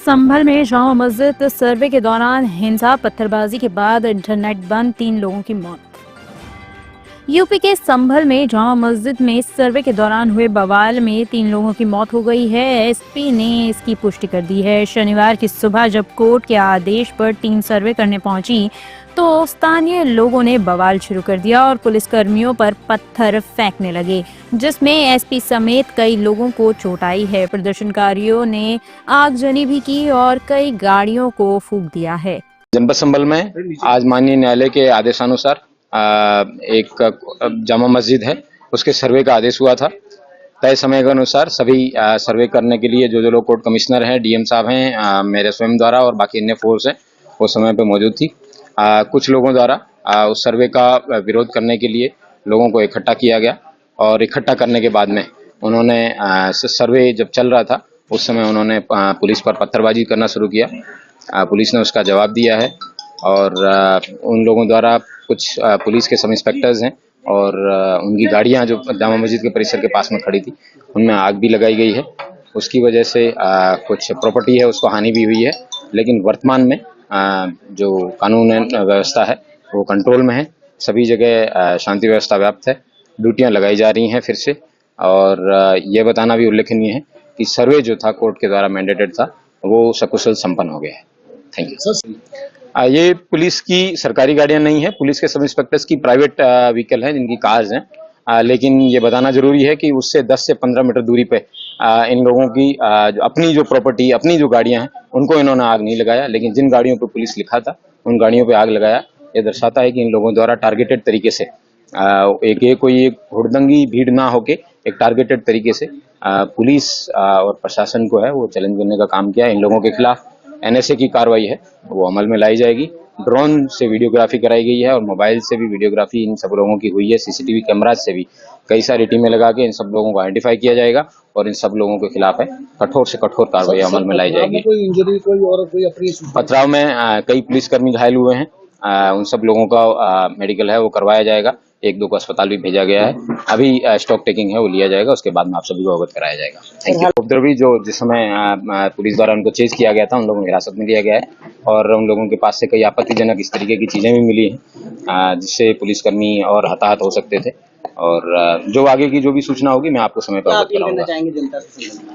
संभल में जामा मस्जिद सर्वे के दौरान हिंसा पत्थरबाजी के बाद इंटरनेट बंद, 3 लोगों की मौत। यूपी के संभल में जामा मस्जिद में सर्वे के दौरान हुए बवाल में 3 लोगों की मौत हो गई है। एसपी ने इसकी पुष्टि कर दी है। शनिवार की सुबह जब कोर्ट के आदेश पर टीम सर्वे करने पहुंची तो स्थानीय लोगों ने बवाल शुरू कर दिया और पुलिसकर्मियों पर पत्थर फेंकने लगे, जिसमें एसपी समेत कई लोगों को चोट आई है। प्रदर्शनकारियों ने आगजनी भी की और कई गाड़ियों को फूंक दिया है। जनपद संभल में आज माननीय न्यायालय के आदेशानुसार एक जामा मस्जिद है, उसके सर्वे का आदेश हुआ था। तय समय के अनुसार सभी सर्वे करने के लिए जो लोग कोर्ट कमिश्नर हैं, डीएम साहब हैं, मेरे स्वयं द्वारा और बाकी अन्य फोर्स हैं, वो समय पे मौजूद थी। कुछ लोगों द्वारा उस सर्वे का विरोध करने के लिए लोगों को इकट्ठा किया गया और इकट्ठा करने के बाद में उन्होंने सर्वे जब चल रहा था उस समय उन्होंने पुलिस पर पत्थरबाजी करना शुरू किया। पुलिस ने उसका जवाब दिया है और उन लोगों द्वारा कुछ पुलिस के सब इंस्पेक्टर्स हैं और उनकी गाड़ियां जो जामा मस्जिद के परिसर के पास में खड़ी थी उनमें आग भी लगाई गई है। उसकी वजह से कुछ प्रॉपर्टी है उसको हानि भी हुई है, लेकिन वर्तमान में जो कानून व्यवस्था है वो कंट्रोल में है। सभी जगह शांति व्यवस्था व्याप्त है, ड्यूटियां लगाई जा रही हैं फिर से। और ये बताना भी उल्लेखनीय है कि सर्वे जो था कोर्ट के द्वारा मैंडेटेड था वो सकुशल संपन्न हो गया है। Thank you. ये पुलिस की सरकारी गाड़ियां नहीं है, पुलिस के सब इंस्पेक्टर्स की प्राइवेट व्हीकल है जिनकी कार्स हैं। लेकिन ये बताना जरूरी है कि उससे 10 से 15 मीटर दूरी पे इन लोगों की अपनी जो प्रॉपर्टी, अपनी जो गाड़ियां हैं उनको इन्होंने आग नहीं लगाया, लेकिन जिन गाड़ियों पे पुलिस लिखा था उन गाड़ियों पे आग लगाया। ये दर्शाता है कि इन लोगों द्वारा टारगेटेड तरीके से कोई एक हुड़दंगी भीड़ ना होके एक टारगेटेड तरीके से पुलिस और प्रशासन को है वो चैलेंज करने का काम किया। इन लोगों के खिलाफ एनएसए की कार्रवाई है वो अमल में लाई जाएगी। ड्रोन से वीडियोग्राफी कराई गई है और मोबाइल से भी वीडियोग्राफी इन सब लोगों की हुई है। सीसीटीवी कैमराज से भी कई सारी टीमें लगा के इन सब लोगों को आइडेंटिफाई किया जाएगा और इन सब लोगों के खिलाफ है कठोर से कठोर कार्रवाई अमल में लाई जाएगी। कोई इंजरी, कोई और कोई अपनी पथराव में कई पुलिसकर्मी घायल हुए हैं। उन सब लोगों का मेडिकल है वो करवाया जाएगा। 1-2 को अस्पताल भी भेजा गया है। अभी स्टॉक टेकिंग है वो लिया जाएगा, उसके बाद में आप सभी को अवगत कराया जाएगा। Thank you. उपद्रवी जो जिस समय पुलिस द्वारा उनको चेज किया गया था उन लोगों को हिरासत में लिया गया है और उन लोगों के पास से कई आपत्तिजनक इस तरीके की चीजें भी मिली हैं जिससे पुलिसकर्मी और हताहत हो सकते थे। और जो आगे की जो भी सूचना होगी मैं आपको समय पर अवगत कराऊंगा।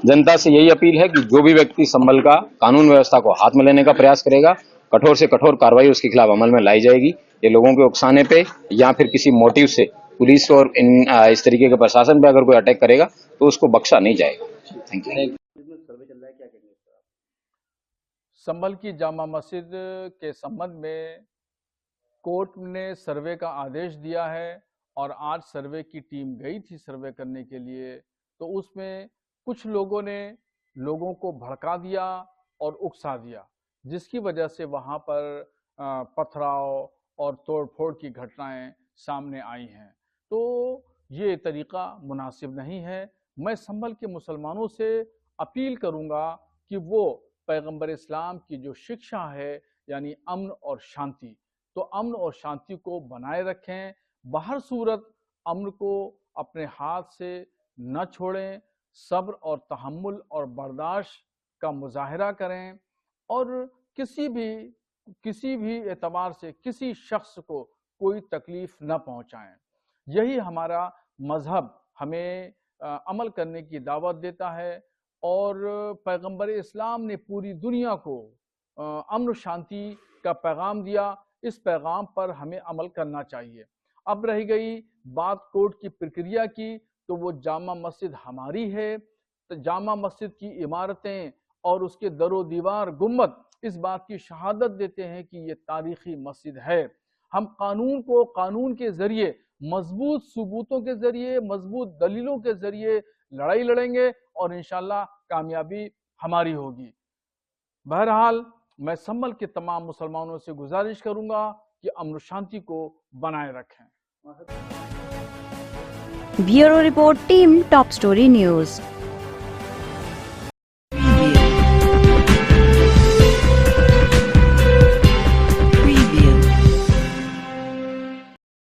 जनता से यही अपील है कि जो भी व्यक्ति संभल का कानून व्यवस्था को हाथ में लेने का प्रयास करेगा, कठोर से कठोर कार्रवाई उसके खिलाफ अमल में लाई जाएगी। ये लोगों के उकसाने पे या फिर किसी मोटिव से पुलिस और इस तरीके के प्रशासन पे अगर कोई अटैक करेगा तो उसको बख्शा नहीं जाएगा। Thank you. संभल की जामा मस्जिद के संबंध में कोर्ट ने सर्वे का आदेश दिया है और आज सर्वे की टीम गई थी सर्वे करने के लिए, तो उसमें कुछ लोगों ने लोगों को भड़का दिया और उकसा दिया, जिसकी वजह से वहां पर पथराव और तोड़फोड़ की घटनाएं सामने आई हैं। तो ये तरीका मुनासिब नहीं है। मैं संभल के मुसलमानों से अपील करूंगा कि वो पैगंबर इस्लाम की जो शिक्षा है यानी अमन और शांति, तो अमन और शांति को बनाए रखें। बाहर सूरत अमन को अपने हाथ से न छोड़ें, सब्र और तहम्मुल और बर्दाश्त का मुजाहिरा करें और किसी भी एतबार से किसी शख्स को कोई तकलीफ न पहुंचाएं। यही हमारा मजहब हमें अमल करने की दावत देता है और पैगंबर इस्लाम ने पूरी दुनिया को अमन शांति का पैगाम दिया। इस पैगाम पर हमें अमल करना चाहिए। अब रह गई बात कोर्ट की प्रक्रिया की, तो वो जामा मस्जिद हमारी है। तो जामा मस्जिद की इमारतें और उसके दरो दीवार गुम्बद इस बात की शहादत देते हैं कि ये तारीखी मस्जिद है। हम कानून को कानून के जरिए, मजबूत सबूतों के जरिए, मजबूत दलीलों के जरिए लड़ाई लड़ेंगे और इंशाल्लाह कामयाबी हमारी होगी। बहरहाल मैं संभल के तमाम मुसलमानों से गुजारिश करूंगा कि अमन शांति को बनाए रखें। Bureau report, team top story news.